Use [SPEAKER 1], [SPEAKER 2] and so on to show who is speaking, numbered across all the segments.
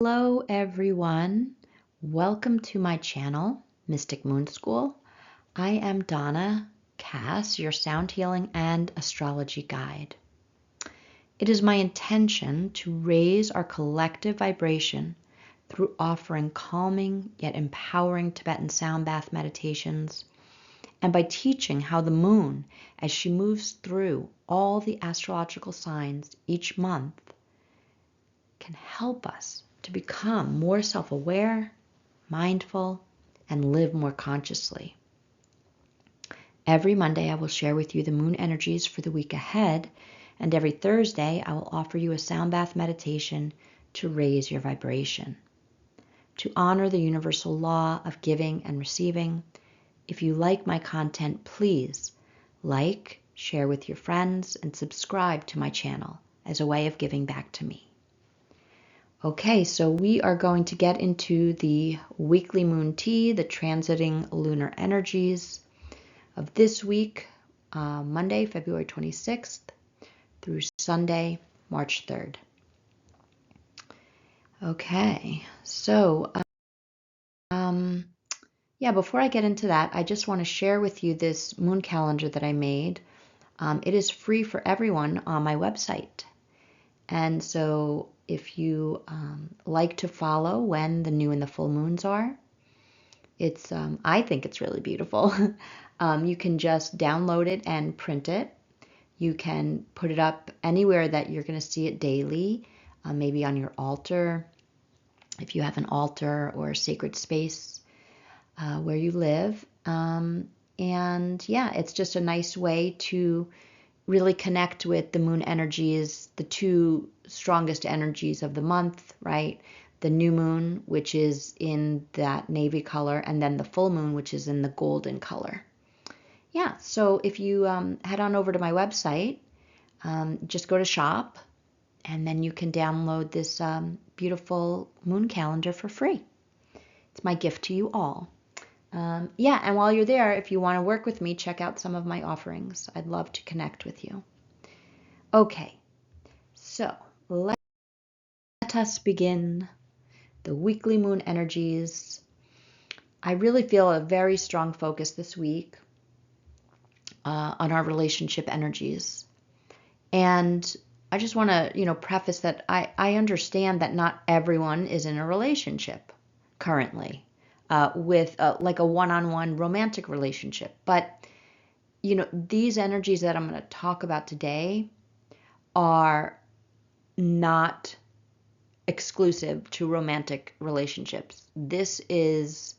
[SPEAKER 1] Hello everyone. Welcome to my channel, Mystic Moon School. I am Donna Cass, your sound healing and astrology guide. It is my intention to raise our collective vibration through offering calming yet empowering Tibetan sound bath meditations and by teaching how the moon, as she moves through all the astrological signs each month, can help us to become more self-aware, mindful, and live more consciously. Every Monday, I will share with you the moon energies for the week ahead, and every Thursday, I will offer you a sound bath meditation to raise your vibration. To honor the universal law of giving and receiving, if you like my content, please like, share with your friends, and subscribe to my channel as a way of giving back to me. Okay, so we are going to get into the weekly moon tea, the transiting lunar energies of this week, Monday, February 26th through Sunday, March 3rd. Okay, so before I get into that, I just want to share with you this moon calendar that I made. It is free for everyone on my website. And so if you like to follow when the new and the full moons are, I think it's really beautiful. You can just download it and print it. You can put it up anywhere that you're going to see it daily, maybe on your altar, if you have an altar or a sacred space where you live. It's just a nice way to really connect with the moon energies, the two strongest energies of the month, right? The new moon, which is in that navy color, and then the full moon, which is in the golden color. Yeah, so if you head on over to my website, just go to shop, and then you can download this beautiful moon calendar for free. It's my gift to you all. And while you're there, if you want to work with me, check out some of my offerings. I'd love to connect with you. Okay, so let us begin the weekly moon energies. I really feel a very strong focus this week on our relationship energies. And I just want to, preface that I understand that not everyone is in a relationship currently with like a one-on-one romantic relationship. But, these energies that I'm going to talk about today are not exclusive to romantic relationships. This is,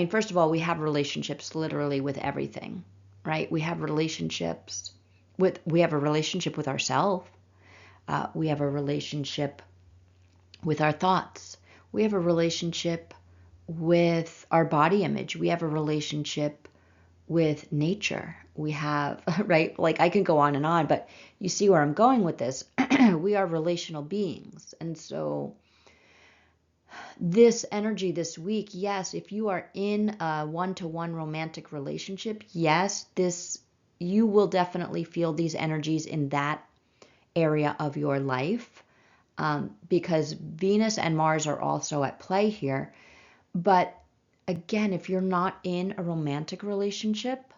[SPEAKER 1] first of all, we have relationships literally with everything, right? We have a relationship with ourselves. We have a relationship with our thoughts. We have a relationship with our body image. We have a relationship with nature. We have, right? Like I can go on, but you see where I'm going with this. We are relational beings. And so this energy this week, yes, if you are in a one-to-one romantic relationship, yes, you will definitely feel these energies in that area of your life, because Venus and Mars are also at play here. But again, if you're not in a romantic relationship,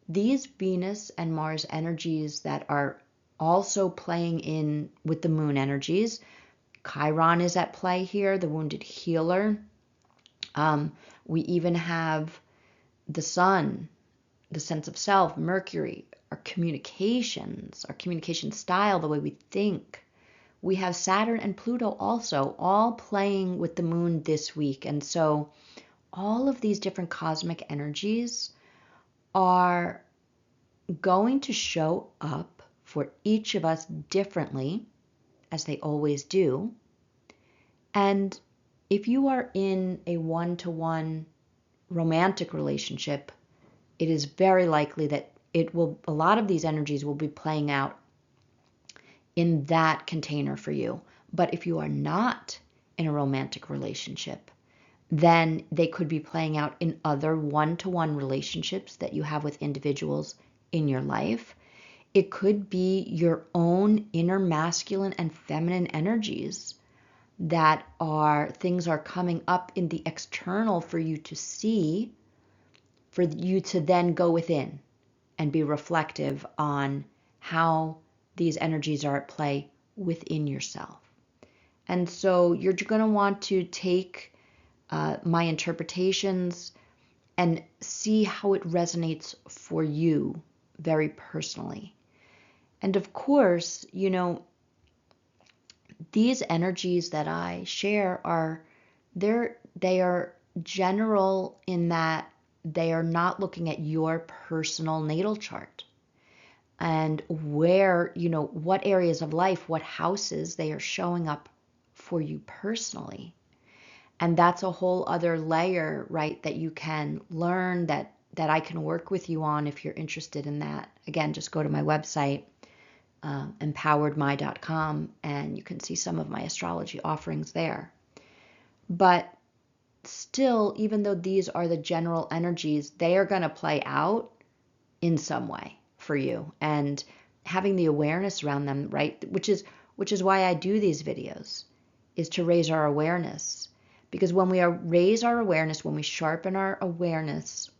[SPEAKER 1] these Venus and Mars energies that are also playing in with the moon energies, Chiron is at play here, the wounded healer. We even have the sun, the sense of self, Mercury, our communications, our communication style, the way we think. We have Saturn and Pluto also all playing with the moon this week. And so all of these different cosmic energies are going to show up for each of us differently, as they always do. And if you are in a one-to-one romantic relationship, it is very likely that a lot of these energies will be playing out in that container for you. But if you are not in a romantic relationship, then they could be playing out in other one-to-one relationships that you have with individuals in your life. It could be your own inner masculine and feminine energies that things are coming up in the external for you to see, for you to then go within and be reflective on how these energies are at play within yourself. And so you're going to want to take my interpretations and see how it resonates for you very personally. And of course, these energies that I share they are general in that they are not looking at your personal natal chart and where, what areas of life, what houses they are showing up for you personally. And that's a whole other layer, right, that you can learn, that I can work with you on if you're interested in that. Again, just go to my website, empoweredmy.com, and you can see some of my astrology offerings there. But still, even though these are the general energies, they are going to play out in some way for you, and having the awareness around them, right, which is why I do these videos, is to raise our awareness. Because when we raise our awareness, when we sharpen our awareness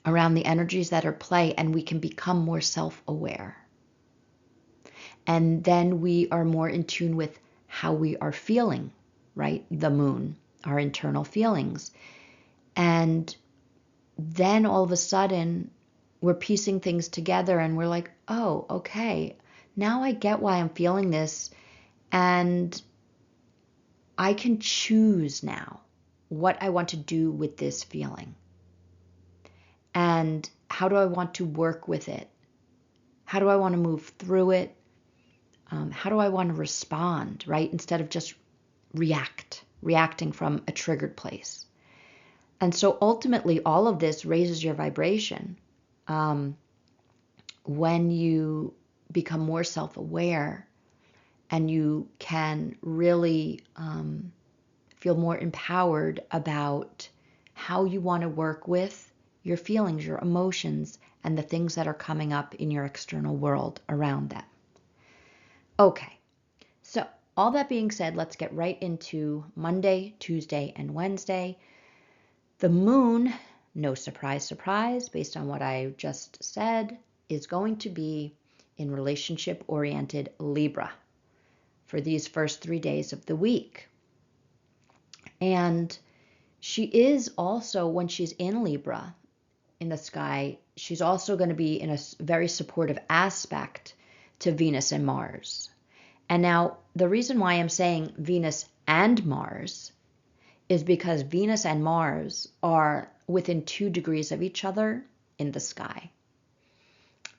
[SPEAKER 1] around the energies that are play, and we can become more self-aware, and then we are more in tune with how we are feeling, right? The moon, our internal feelings. And then all of a sudden, we're piecing things together and we're like, oh, okay, now I get why I'm feeling this. And I can choose now what I want to do with this feeling. And how do I want to work with it? How do I want to move through it? How do I want to respond, right? Instead of just reacting from a triggered place. And so ultimately, all of this raises your vibration when you become more self-aware, and you can really feel more empowered about how you want to work with your feelings, your emotions, and the things that are coming up in your external world around them. Okay, so all that being said, let's get right into Monday, Tuesday, and Wednesday. The moon, no surprise, surprise, based on what I just said, is going to be in relationship-oriented Libra for these first 3 days of the week. And she is also, when she's in Libra in the sky, she's also going to be in a very supportive aspect to Venus and Mars. And now the reason why I'm saying Venus and Mars is because Venus and Mars are within 2 degrees of each other in the sky.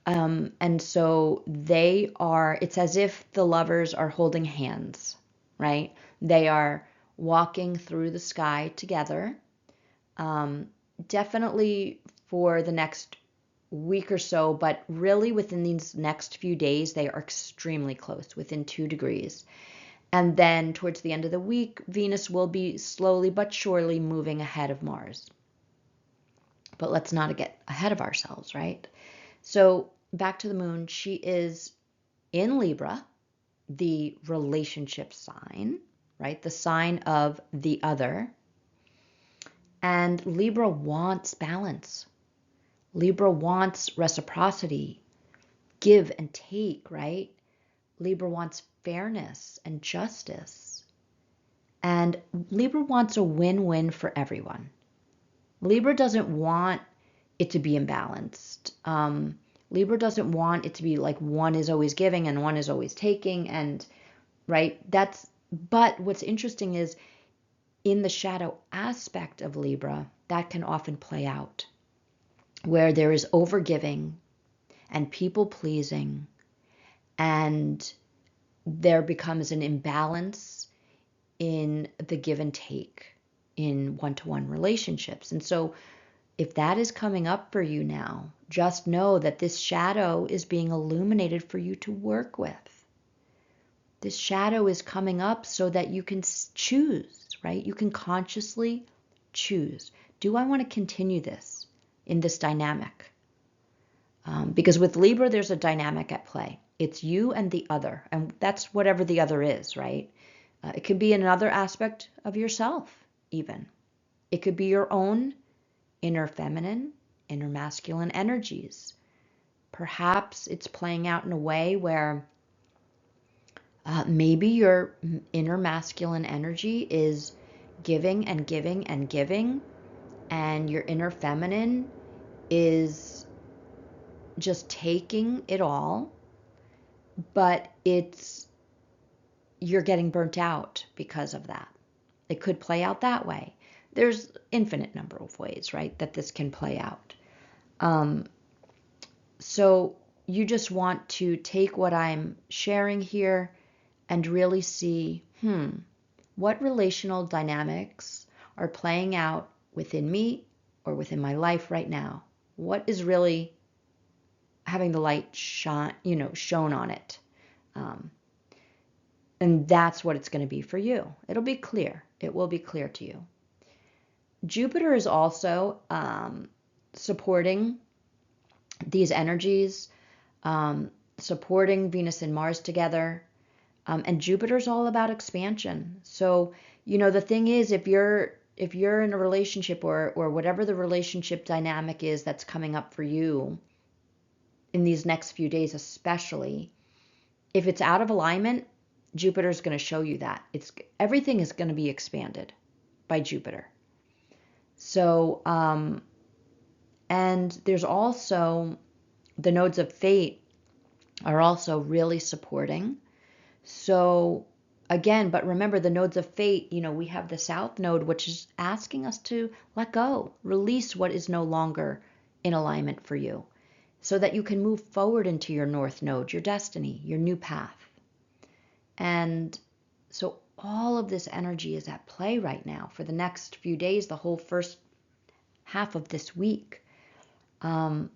[SPEAKER 1] And so it's as if the lovers are holding hands, right? They are walking through the sky together. Definitely for the next week or so, but really within these next few days, they are extremely close, within 2 degrees. And then towards the end of the week, Venus will be slowly but surely moving ahead of Mars. But let's not get ahead of ourselves, right? So back to the moon, she is in Libra, the relationship sign, right? The sign of the other. And Libra wants balance. Libra wants reciprocity, give and take, right? Libra wants fairness and justice. And Libra wants a win-win for everyone. Libra doesn't want it to be imbalanced. Libra doesn't want it to be like one is always giving and one is always taking, and right? But what's interesting is in the shadow aspect of Libra, that can often play out where there is overgiving and people pleasing, and there becomes an imbalance in the give and take in one-to-one relationships. And so if that is coming up for you now, just know that this shadow is being illuminated for you to work with. This shadow is coming up so that you can choose, right? You can consciously choose. Do I want to continue this in this dynamic? Because with Libra, there's a dynamic at play. It's you and the other, and that's whatever the other is, right? It could be another aspect of yourself, even. It could be your own inner feminine, inner masculine energies. Perhaps it's playing out in a way where maybe your inner masculine energy is giving and giving and giving, and your inner feminine is just taking it all, but you're getting burnt out because of that. It could play out that way. There's infinite number of ways, right, that this can play out. So you just want to take what I'm sharing here and really see, what relational dynamics are playing out within me or within my life right now? What is really having the light shine, shown on it? And that's what it's going to be for you. It'll be clear. It will be clear to you. Jupiter is also supporting these energies, supporting Venus and Mars together. And Jupiter's all about expansion. So, the thing is, if you're in a relationship or whatever the relationship dynamic is that's coming up for you in these next few days, especially, if it's out of alignment, Jupiter's going to show you that. Everything is going to be expanded by Jupiter. So, and there's also the nodes of fate are also really supporting. So again, but remember the nodes of fate, we have the South node, which is asking us to let go, release what is no longer in alignment for you, so that you can move forward into your North node, your destiny, your new path. And so all of this energy is at play right now for the next few days, the whole first half of this week. And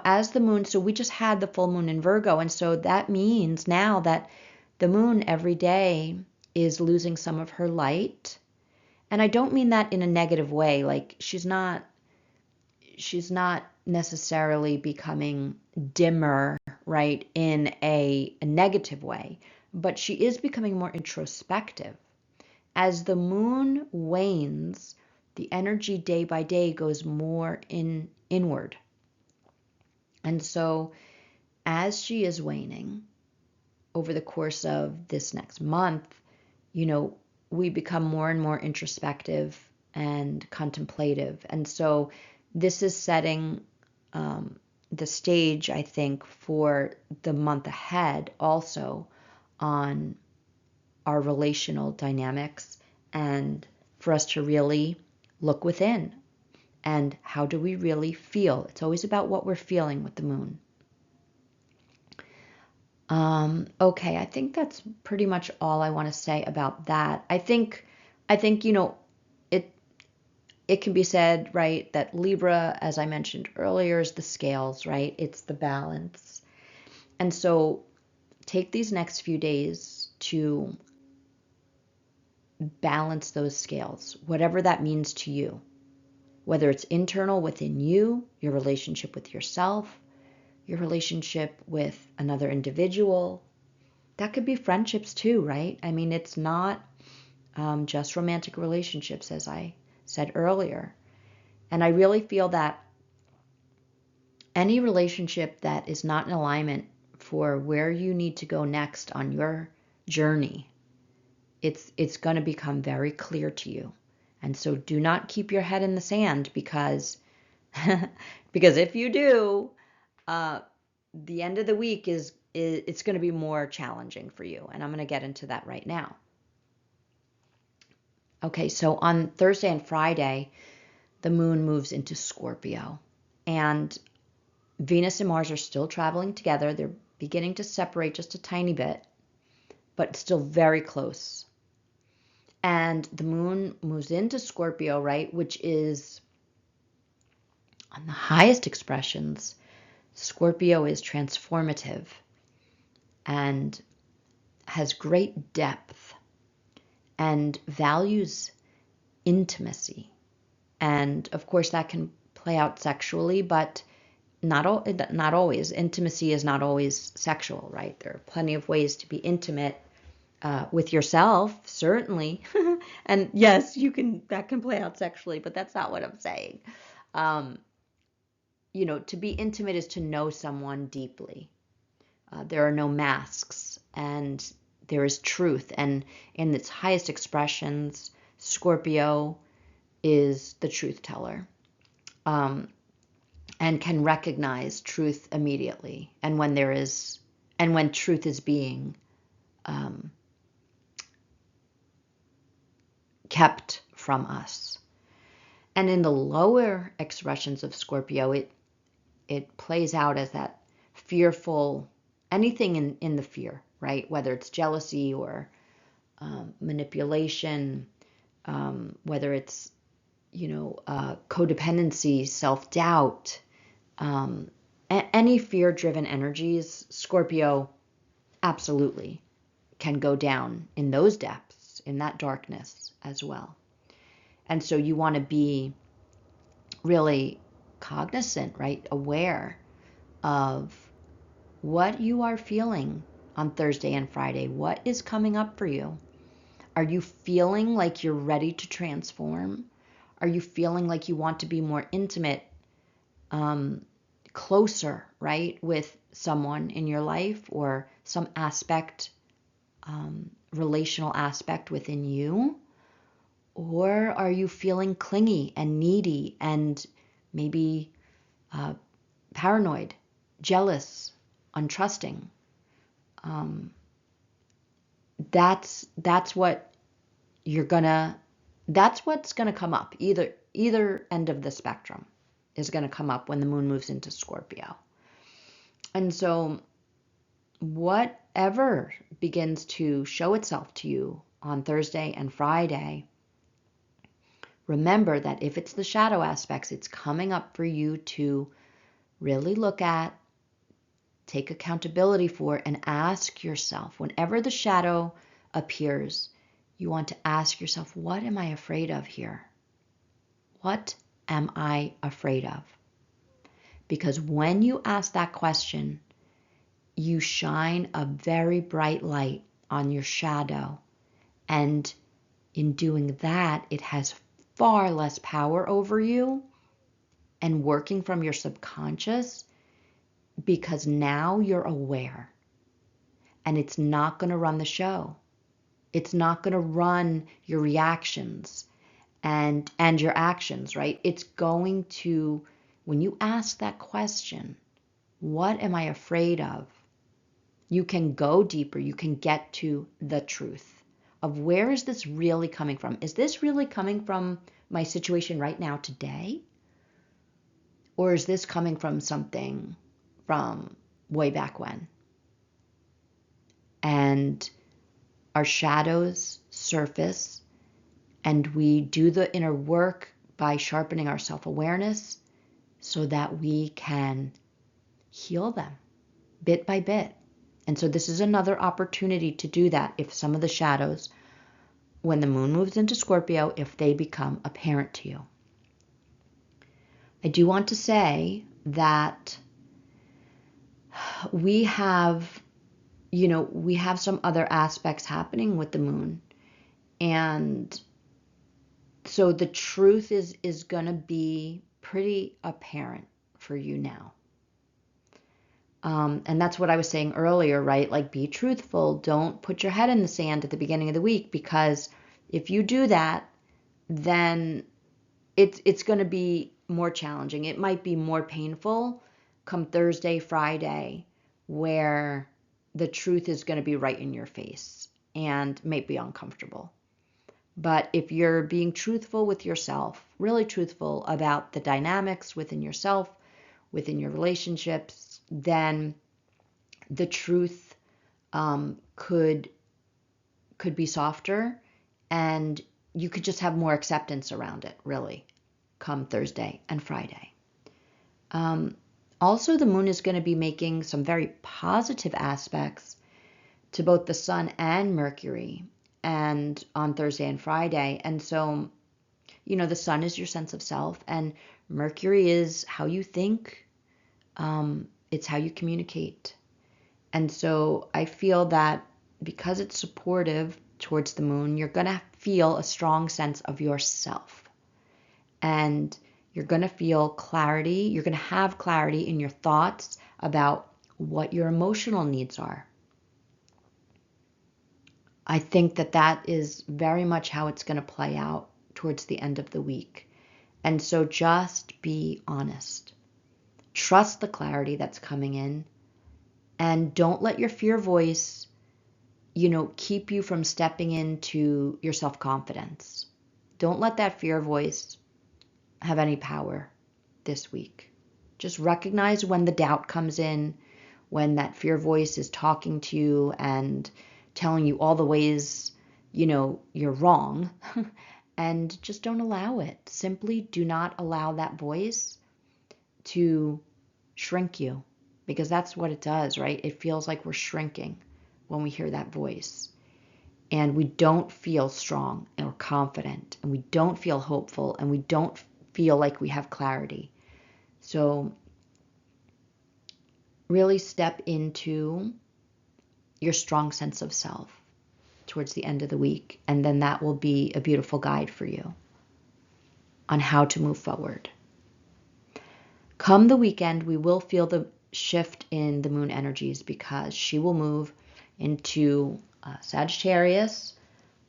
[SPEAKER 1] as the moon, so we just had the full moon in Virgo, and so that means now that the moon every day is losing some of her light. And I don't mean that in a negative way, like she's not necessarily becoming dimmer, right, in a negative way, but she is becoming more introspective. As the moon wanes, the energy day by day goes more inward. And so as she is waning over the course of this next month, we become more and more introspective and contemplative. And so this is setting the stage, I think, for the month ahead also on our relational dynamics and for us to really look within. And how do we really feel? It's always about what we're feeling with the moon. Okay, I think that's pretty much all I want to say about that. I think it can be said, right, that Libra, as I mentioned earlier, is the scales, right? It's the balance. And so take these next few days to balance those scales, whatever that means to you. Whether it's internal within you, your relationship with yourself, your relationship with another individual. That could be friendships too, right? I mean, it's not just romantic relationships, as I said earlier. And I really feel that any relationship that is not in alignment for where you need to go next on your journey, it's going to become very clear to you. And so do not keep your head in the sand because if you do, the end of the week is it's going to be more challenging for you. And I'm going to get into that right now. Okay, so on Thursday and Friday, the moon moves into Scorpio. And Venus and Mars are still traveling together. They're beginning to separate just a tiny bit, but still very close. And the moon moves into Scorpio, right, which is on the highest expressions. Scorpio is transformative and has great depth and values intimacy. And of course that can play out sexually, but not always. Intimacy is not always sexual, right? There are plenty of ways to be intimate with yourself, certainly. And yes, that can play out sexually, but that's not what I'm saying. Um, to be intimate is to know someone deeply. There are no masks, and there is truth. And in its highest expressions, Scorpio is the truth teller, and can recognize truth immediately. And when truth is being um, kept from us. And in the lower expressions of Scorpio, it plays out as that fearful, anything in the fear, right? Whether it's jealousy or manipulation, whether it's, codependency, self-doubt, any fear-driven energies, Scorpio absolutely can go down in those depths, in that darkness as well. And so you want to be really cognizant, right? Aware of what you are feeling on Thursday and Friday. What is coming up for you? Are you feeling like you're ready to transform? Are you feeling like you want to be more intimate, closer, right, with someone in your life or some aspect, relational aspect within you? Or are you feeling clingy and needy and maybe paranoid, jealous, untrusting? That's what that's what's gonna come up. Either end of the spectrum is gonna come up when the moon moves into Scorpio. And so whatever begins to show itself to you on Thursday and Friday, remember that if it's the shadow aspects, it's coming up for you to really look at, take accountability for, and ask yourself, whenever the shadow appears, you want to ask yourself, what am I afraid of here? What am I afraid of? Because when you ask that question, you shine a very bright light on your shadow. And in doing that, it has far less power over you and working from your subconscious, because now you're aware and it's not going to run the show. It's not going to run your reactions and your actions, right? It's going to, when you ask that question, what am I afraid of? You can go deeper. You can get to the truth of, where is this really coming from? Is this really coming from my situation right now today? Or is this coming from something from way back when? And our shadows surface, and we do the inner work by sharpening our self-awareness so that we can heal them bit by bit. And so this is another opportunity to do that if some of the shadows, when the moon moves into Scorpio, if they become apparent to you. I do want to say that we have some other aspects happening with the moon. And so the truth is going to be pretty apparent for you now. And that's what I was saying earlier, right? Like, be truthful. Don't put your head in the sand at the beginning of the week, because if you do that, then it's going to be more challenging. It might be more painful come Thursday, Friday, where the truth is going to be right in your face and may be uncomfortable. But if you're being truthful with yourself, really truthful about the dynamics within yourself, within your relationships, then the truth could be softer, and you could just have more acceptance around it, really, come Thursday and Friday. Also, the moon is going to be making some very positive aspects to both the sun and Mercury, and on Thursday and Friday. And so, the sun is your sense of self, and Mercury is how you think. It's how you communicate. And so I feel that because it's supportive towards the moon, you're going to feel a strong sense of yourself. And you're going to feel clarity. You're going to have clarity in your thoughts about what your emotional needs are. I think that that is very much how it's going to play out towards the end of the week. And so just be honest. Trust the clarity that's coming in, and don't let your fear voice, keep you from stepping into your self-confidence. Don't let that fear voice have any power this week. Just recognize when the doubt comes in, when that fear voice is talking to you and telling you all the ways, you're wrong, and just don't allow it. Simply do not allow that voice to shrink you, because that's what it does, right? It feels like we're shrinking when we hear that voice. And we don't feel strong or confident, and we don't feel hopeful, and we don't feel like we have clarity. So really step into your strong sense of self towards the end of the week, and then that will be a beautiful guide for you on how to move forward. Come the weekend, we will feel the shift in the moon energies, because she will move into Sagittarius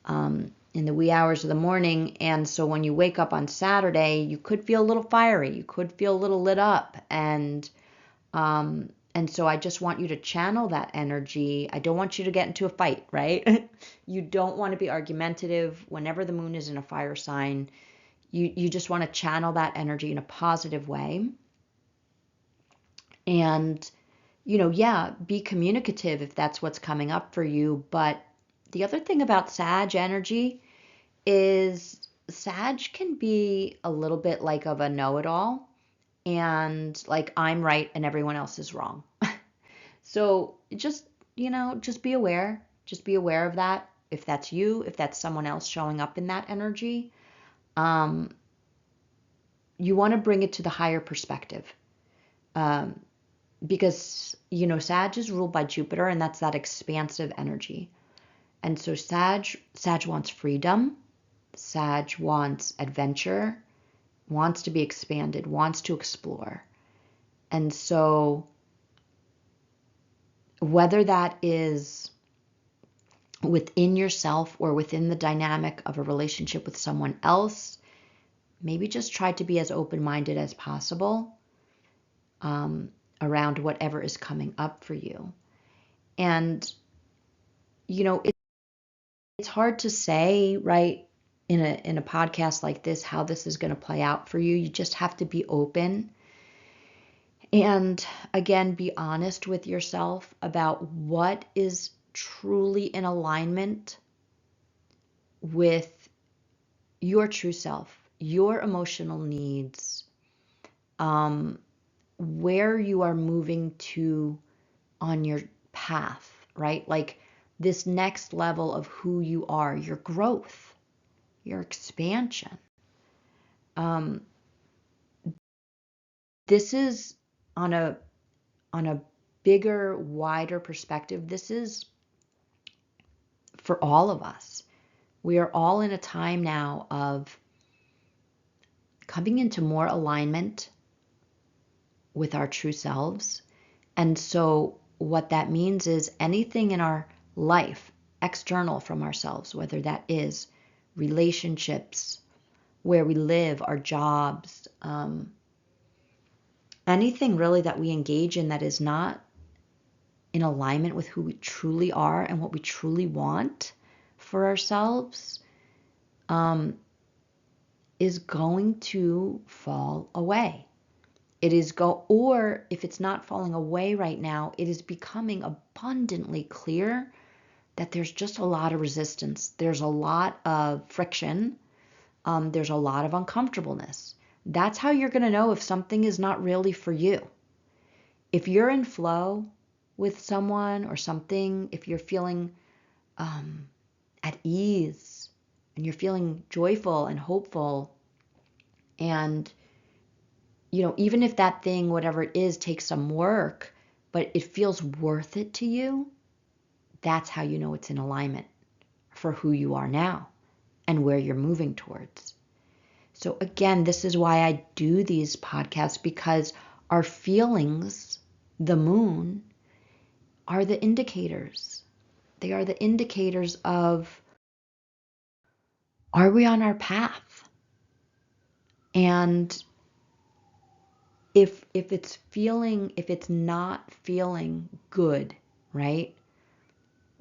[SPEAKER 1] in the wee hours of the morning. And so when you wake up on Saturday, you could feel a little fiery. You could feel a little lit up. And so I just want you to channel that energy. I don't want you to get into a fight, right? You don't want to be argumentative. Whenever the moon is in a fire sign, you just want to channel that energy in a positive way. And, be communicative if that's what's coming up for you. But the other thing about Sag energy is Sag can be a little bit like of a know-it-all, and like I'm right and everyone else is wrong. So just, just be aware. Just be aware of that. If that's you, if that's someone else showing up in that energy, you want to bring it to the higher perspective. Because, Sag is ruled by Jupiter, and that's that expansive energy. And so Sag wants freedom. Sag wants adventure, wants to be expanded, wants to explore. And so whether that is within yourself or within the dynamic of a relationship with someone else, maybe just try to be as open-minded as possible around whatever is coming up for you. And, it's hard to say, right, in a podcast like this, how this is going to play out for you. You just have to be open. And again, be honest with yourself about what is truly in alignment with your true self, your emotional needs, where you are moving to on your path, right? Like this next level of who you are, your growth, your expansion. This is on a bigger, wider perspective. This is for all of us. We are all in a time now of coming into more alignment with our true selves. And so what that means is anything in our life external from ourselves, whether that is relationships, where we live, our jobs, anything really that we engage in that is not in alignment with who we truly are and what we truly want for ourselves, is going to fall away. Or if it's not falling away right now, it is becoming abundantly clear that there's just a lot of resistance. There's a lot of friction. There's a lot of uncomfortableness. That's how you're going to know if something is not really for you. If you're in flow with someone or something, if you're feeling at ease and you're feeling joyful and hopeful, and even if that thing, whatever it is, takes some work, but it feels worth it to you, that's how you know it's in alignment for who you are now and where you're moving towards. So again, this is why I do these podcasts, because our feelings, the moon, are the indicators. They are the indicators of, are we on our path? And if it's not feeling good, right?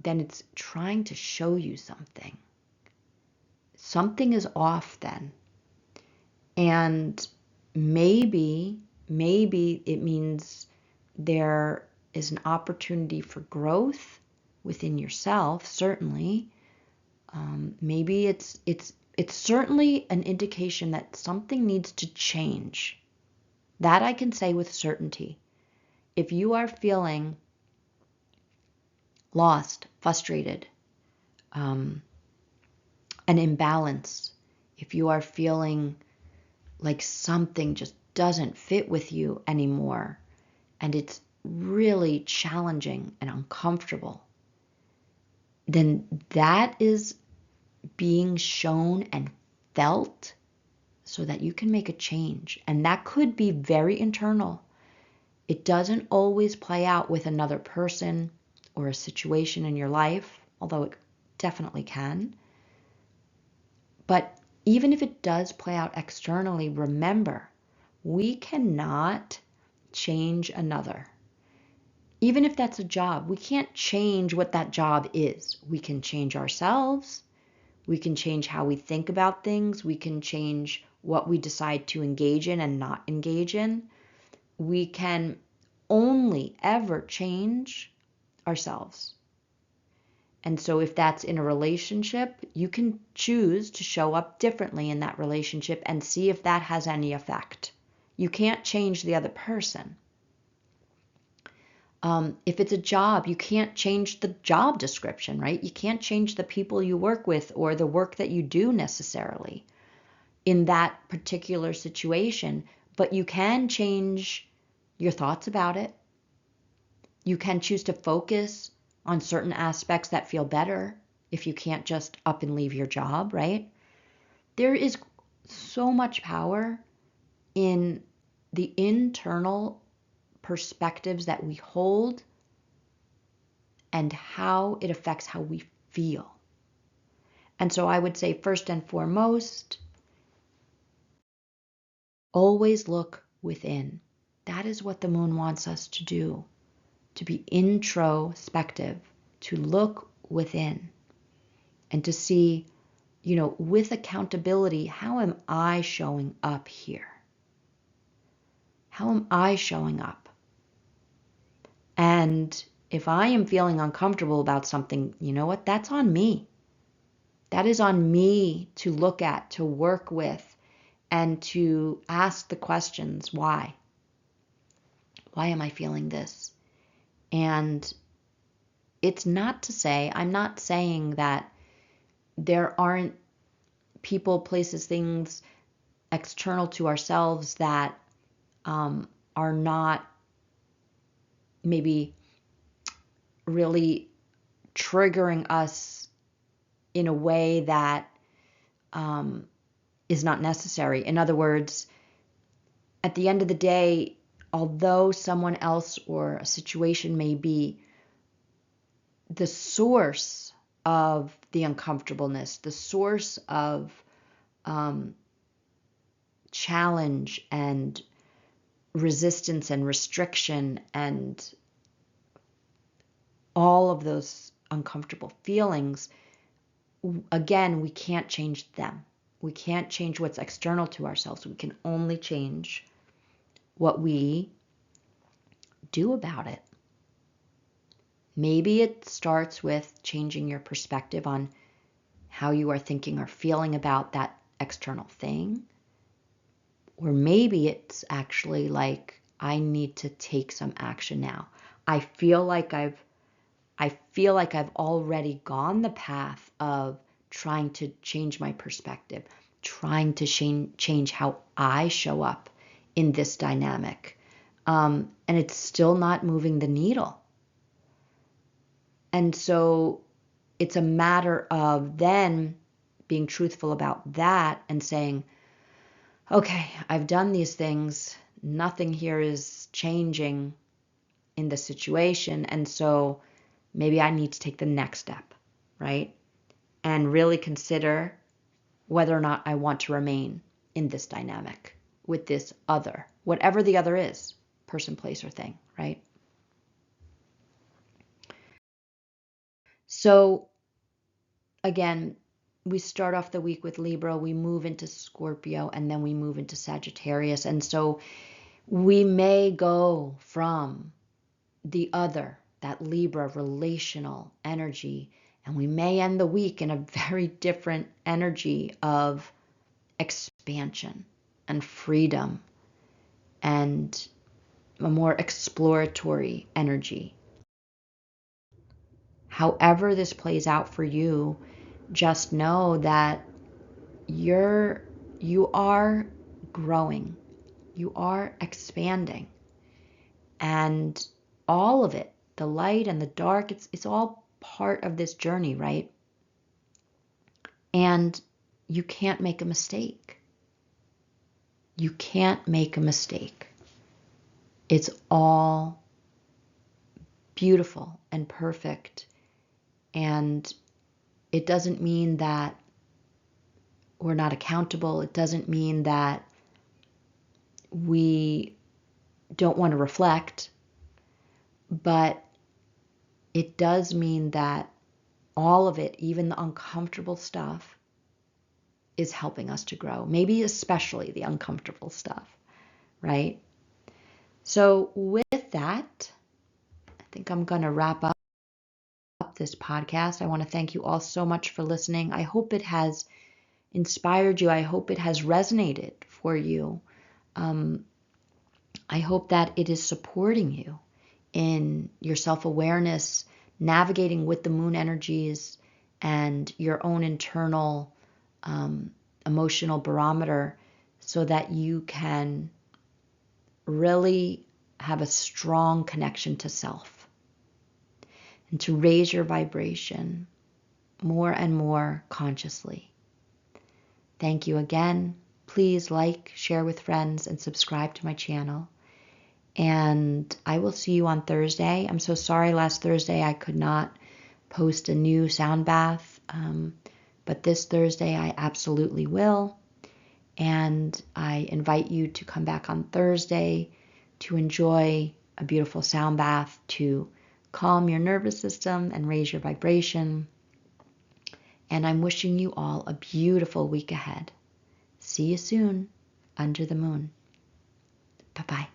[SPEAKER 1] Then it's trying to show you something. Something is off then. And maybe it means there is an opportunity for growth within yourself, certainly. Maybe it's certainly an indication that something needs to change. That I can say with certainty. If you are feeling lost, frustrated, an imbalance, if you are feeling like something just doesn't fit with you anymore, and it's really challenging and uncomfortable, then that is being shown and felt so that you can make a change. And that could be very internal. It doesn't always play out with another person or a situation in your life, although it definitely can. But even if it does play out externally, remember, we cannot change another. Even if that's a job, we can't change what that job is. We can change ourselves. We can change how we think about things. We can change what we decide to engage in and not engage in. We can only ever change ourselves. And so if that's in a relationship, you can choose to show up differently in that relationship and see if that has any effect. You can't change the other person. If it's a job, you can't change the job description, right? You can't change the people you work with or the work that you do necessarily in that particular situation, but you can change your thoughts about it. You can choose to focus on certain aspects that feel better if you can't just up and leave your job, right? There is so much power in the internal perspectives that we hold and how it affects how we feel. And so I would say, first and foremost, always look within. That is what the moon wants us to do, to be introspective, to look within and to see, with accountability, how am I showing up here? How am I showing up? And if I am feeling uncomfortable about something, you know what? That's on me. That is on me to look at, to work with, and to ask the questions, why? Why am I feeling this? And it's not to say, I'm not saying that there aren't people, places, things external to ourselves that are not maybe really triggering us in a way that is not necessary. In other words, at the end of the day, although someone else or a situation may be the source of the uncomfortableness, the source of challenge and resistance and restriction and all of those uncomfortable feelings, again, we can't change them. We can't change what's external to ourselves. We can only change what we do about it. Maybe it starts with changing your perspective on how you are thinking or feeling about that external thing. Or maybe it's actually like, I need to take some action now. I feel like I've already gone the path of trying to change my perspective, trying to change how I show up in this dynamic. And it's still not moving the needle. And so it's a matter of then being truthful about that and saying, okay, I've done these things. Nothing here is changing in the situation. And so maybe I need to take the next step, right? And really consider whether or not I want to remain in this dynamic with this other, whatever the other is, person, place, or thing, right? So again, we start off the week with Libra, we move into Scorpio, and then we move into Sagittarius. And so we may go from the other, that Libra relational energy, and we may end the week in a very different energy of expansion and freedom and a more exploratory energy. However this plays out for you, just know that you are growing, you are expanding, and all of it, the light and the dark, it's all part of this journey, right? And you can't make a mistake. You can't make a mistake. It's all beautiful and perfect. And it doesn't mean that we're not accountable. It doesn't mean that we don't want to reflect, but it does mean that all of it, even the uncomfortable stuff, is helping us to grow. Maybe especially the uncomfortable stuff, right? So with that, I think I'm going to wrap up this podcast. I want to thank you all so much for listening. I hope it has inspired you. I hope it has resonated for you. I hope that it is supporting you in your self-awareness, navigating with the moon energies and your own internal emotional barometer so that you can really have a strong connection to self and to raise your vibration more and more consciously. Thank you again. Please like, share with friends, and subscribe to my channel. And I will see you on Thursday. I'm so sorry last Thursday I could not post a new sound bath, but this Thursday I absolutely will. And I invite you to come back on Thursday to enjoy a beautiful sound bath to calm your nervous system and raise your vibration. And I'm wishing you all a beautiful week ahead. See you soon under the moon. Bye-bye.